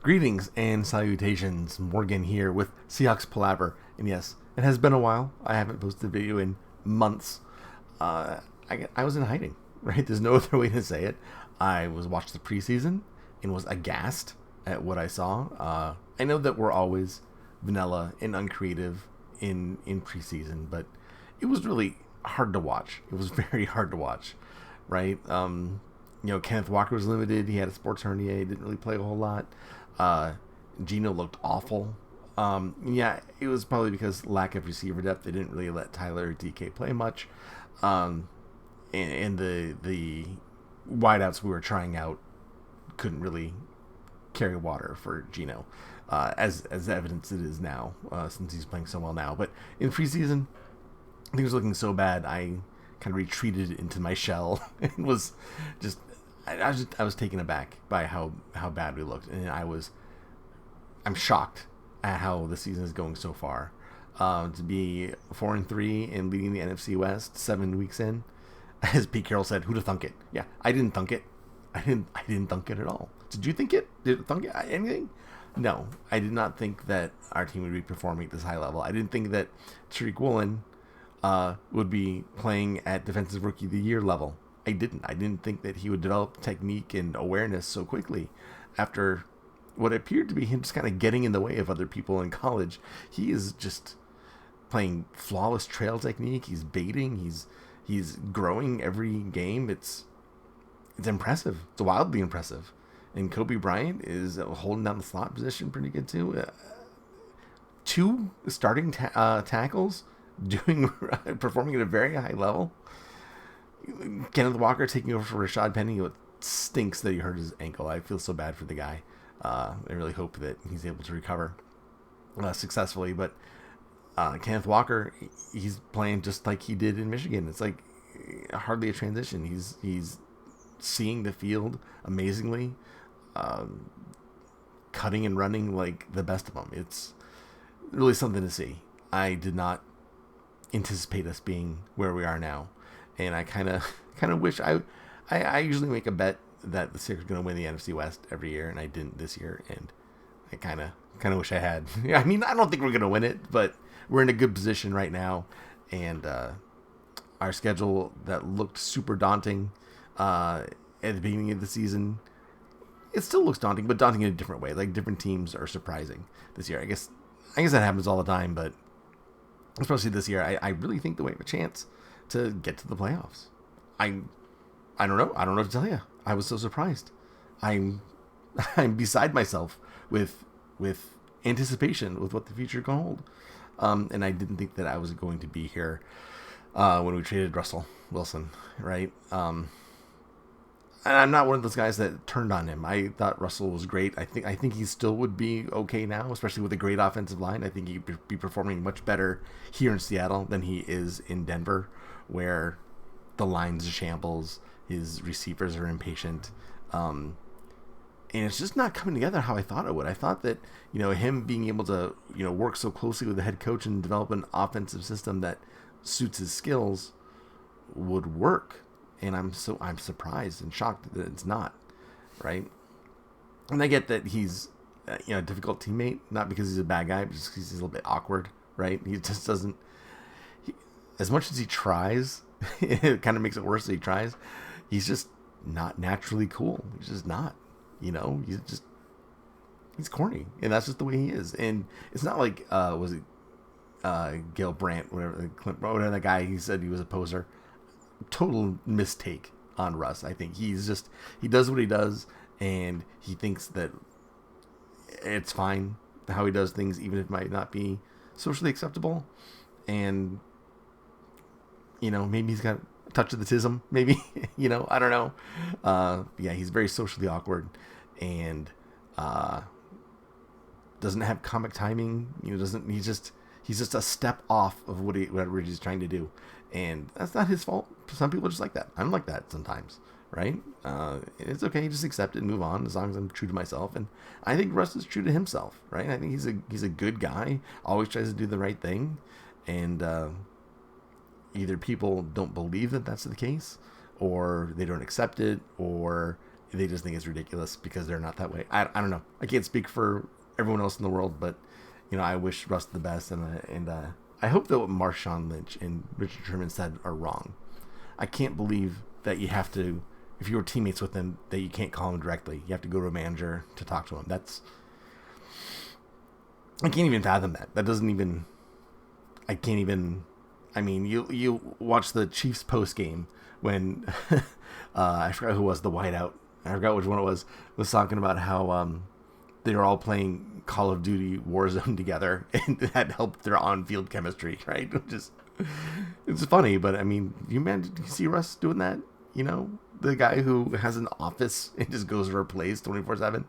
Greetings and salutations. Morgan here with Seahawks Palaver. And yes, it has been a while. I haven't posted a video in months. I was in hiding, right? There's no other way to say it. I was watched the preseason and was aghast at what I saw. I know that we're always vanilla and uncreative in preseason, but it was really hard to watch. It was very hard to watch, right? Kenneth Walker was limited. He had a sports hernia. He didn't really play a whole lot. Geno looked awful. It was probably because lack of receiver depth. They didn't really let Tyler or DK play much. And the wideouts we were trying out couldn't really carry water for Geno, as evidence it is now, since he's playing so well now. But in preseason, things was looking so bad, I kind of retreated into my shell and was just I was taken aback by how bad we looked, and I'm shocked at how the season is going so far. To be 4-3 and leading the NFC West 7 weeks in, as Pete Carroll said, "Who'd have thunk it?" Yeah, I didn't thunk it. I didn't thunk it at all. Did you think it? Did it thunk it? Anything? No, I did not think that our team would be performing at this high level. I didn't think that Tariq Woolen would be playing at Defensive Rookie of the Year level. I didn't think that he would develop technique and awareness so quickly after what appeared to be him just kind of getting in the way of other people in college. He is just playing flawless trail technique. He's baiting. He's growing every game. It's impressive. It's wildly impressive. And Kobe Bryant is holding down the slot position pretty good too. Two starting tackles performing at a very high level. Kenneth Walker taking over for Rashad Penny. It stinks that he hurt his ankle. I feel so bad for the guy. I really hope that he's able to recover successfully. But Kenneth Walker, he's playing just like he did in Michigan. It's like hardly a transition. He's seeing the field amazingly, cutting and running like the best of them. It's really something to see. I did not anticipate us being where we are now. And I kind of wish I usually make a bet that the Seahawks are going to win the NFC West every year, and I didn't this year, and I kind of wish I had. I mean, I don't think we're going to win it, but we're in a good position right now, and our schedule that looked super daunting at the beginning of the season, it still looks daunting, but daunting in a different way. Like, different teams are surprising this year. I guess that happens all the time, but especially this year, I really think that we have a chance to get to the playoffs. I don't know. I don't know what to tell you. I was so surprised. I'm beside myself with anticipation with what the future can hold. And I didn't think that I was going to be here when we traded Russell Wilson, right? And I'm not one of those guys that turned on him. I thought Russell was great. I think he still would be okay now, especially with a great offensive line. I think he'd be performing much better here in Seattle than he is in Denver, where the line's a shambles, his receivers are impatient, and it's just not coming together how I thought it would. I thought that, him being able to, work so closely with the head coach and develop an offensive system that suits his skills would work. And I'm surprised and shocked that it's not, right? And I get that he's, a difficult teammate, not because he's a bad guy, but just because he's a little bit awkward, right? He just doesn't, as much as he tries, it kind of makes it worse that he tries. He's just not naturally cool. He's just not, he's corny, and that's just the way he is. And it's not like, was it Gail Brandt, whatever that guy, he said he was a poser. Total mistake on Russ. I think he does what he does, and he thinks that it's fine how he does things, even if it might not be socially acceptable. And maybe he's got a touch of the tism, maybe. I don't know. He's very socially awkward, and doesn't have comic timing. He's just a step off of whatever he's trying to do. And that's not his fault. Some people are just like that. I'm like that sometimes, right? It's okay. Just accept it and move on, as long as I'm true to myself. And I think Russ is true to himself, right? I think he's a good guy. Always tries to do the right thing. And either people don't believe that that's the case, or they don't accept it, or they just think it's ridiculous because they're not that way. I don't know. I can't speak for everyone else in the world, but I wish Russ the best, and I hope that what Marshawn Lynch and Richard Sherman said are wrong. I can't believe that you have to, if you were teammates with them, that you can't call them directly. You have to go to a manager to talk to them. I can't even fathom that. That doesn't even. I can't even. I mean, you watch the Chiefs post game when I forgot who was the wideout. I forgot which one it was talking about how they were all playing Call of Duty Warzone together, and that helped their on-field chemistry, right? It's funny, but I mean, you see Russ doing that? The guy who has an office and just goes over plays 24/7.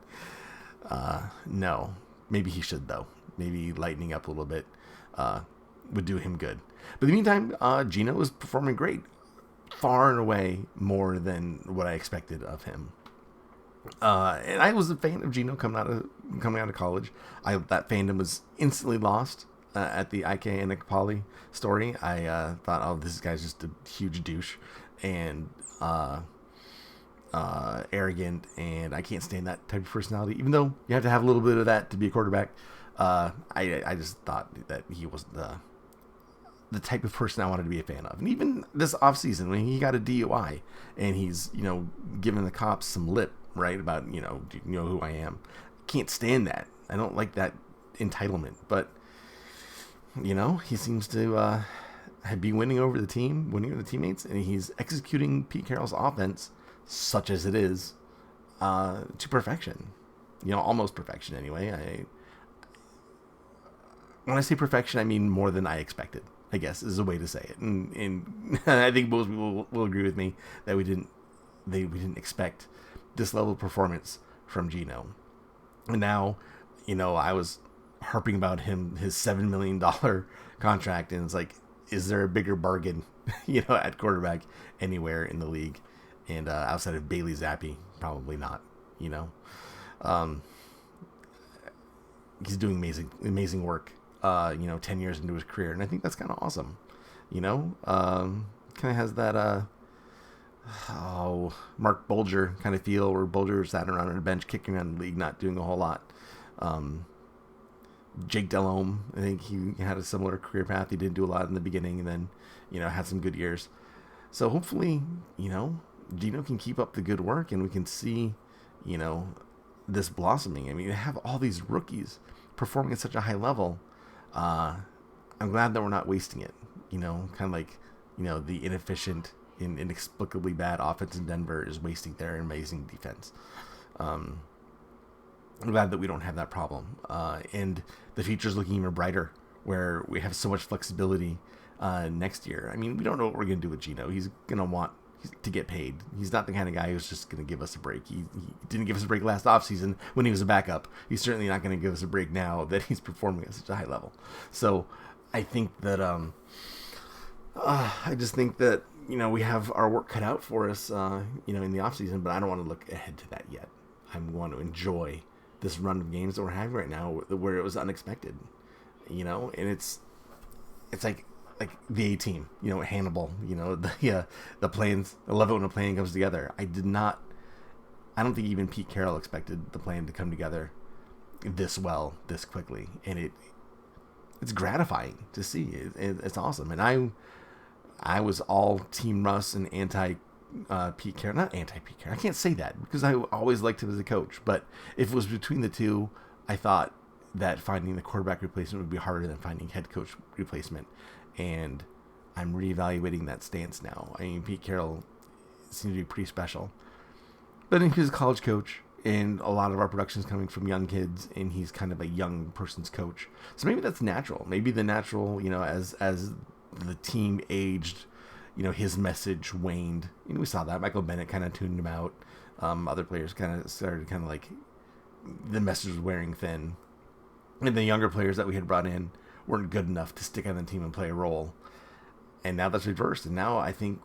No, maybe he should though. Maybe lightening up a little bit would do him good. But in the meantime, Geno was performing great, far and away more than what I expected of him. And I was a fan of Geno coming out of college. That fandom was instantly lost at the IK and Poly story. I thought, oh, this guy's just a huge douche and arrogant, and I can't stand that type of personality. Even though you have to have a little bit of that to be a quarterback, I just thought that he was the type of person I wanted to be a fan of. And even this offseason, when he got a DUI and he's giving the cops some lip, right, about do you know who I am? Can't stand that. I don't like that entitlement. But he seems to be winning over the team, winning over the teammates, and he's executing Pete Carroll's offense, such as it is, to perfection. Almost perfection anyway. When I say perfection, I mean more than I expected, I guess, is a way to say it. And I think most people will agree with me that we didn't expect this level of performance from Geno. And now, I was harping about his $7 million contract, and it's like, is there a bigger bargain, at quarterback anywhere in the league? And outside of Bailey Zappi, probably not. He's doing amazing work. 10 years into his career, and I think that's kind of awesome. Kind of has that Mark Bulger kind of feel, where Bulger sat around on a bench kicking around the league, not doing a whole lot. Jake Delhomme, I think he had a similar career path. He didn't do a lot in the beginning, and then had some good years. So hopefully, Geno can keep up the good work, and we can see this blossoming. I mean, they have all these rookies performing at such a high level. I'm glad that we're not wasting it. Kind of like the inefficient and inexplicably bad offense in Denver is wasting their amazing defense. I'm glad that we don't have that problem. And the future's looking even brighter, where we have so much flexibility next year. I mean, we don't know what we're going to do with Geno. He's going to want to get paid. He's not the kind of guy who's just going to give us a break. He didn't give us a break last offseason when he was a backup. He's certainly not going to give us a break now that he's performing at such a high level. So I think that I just think that we have our work cut out for us in the offseason, but I don't want to look ahead to that yet. I want to enjoy this run of games that we're having right now, where it was unexpected, and it's like the A-team, Hannibal, the plans. I love it when a plan comes together. I don't think even Pete Carroll expected the plan to come together this well, this quickly. And it's gratifying to see. It's awesome. And I was all Team Russ and anti Pete Carroll. Not anti Pete Carroll. I can't say that because I always liked him as a coach. But if it was between the two, I thought that finding the quarterback replacement would be harder than finding head coach replacement. And I'm reevaluating that stance now. I mean, Pete Carroll seems to be pretty special. But he's a college coach, and a lot of our production is coming from young kids, and he's kind of a young person's coach. So maybe that's natural. Maybe the natural, as the team aged, his message waned. We saw that. Michael Bennett kind of tuned him out. Other players kind of started the message was wearing thin. And the younger players that we had brought in weren't good enough to stick on the team and play a role. And now that's reversed. And now I think,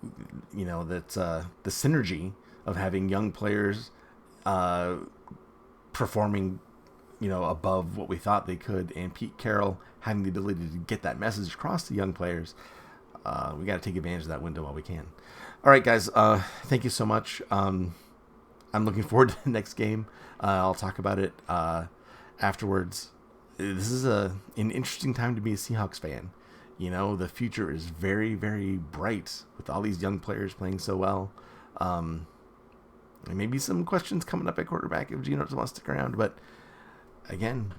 that the synergy of having young players performing, above what we thought they could, and Pete Carroll having the ability to get that message across to young players, we got to take advantage of that window while we can. All right, guys, thank you so much. I'm looking forward to the next game. I'll talk about it afterwards. This is an interesting time to be a Seahawks fan. You know, the future is very, very bright with all these young players playing so well. And maybe some questions coming up at quarterback if Geno wants to stick around. But again,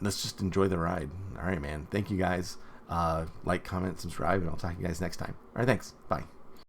let's just enjoy the ride. All right, man. Thank you guys. Like, comment, subscribe, and I'll talk to you guys next time. All right, thanks. Bye.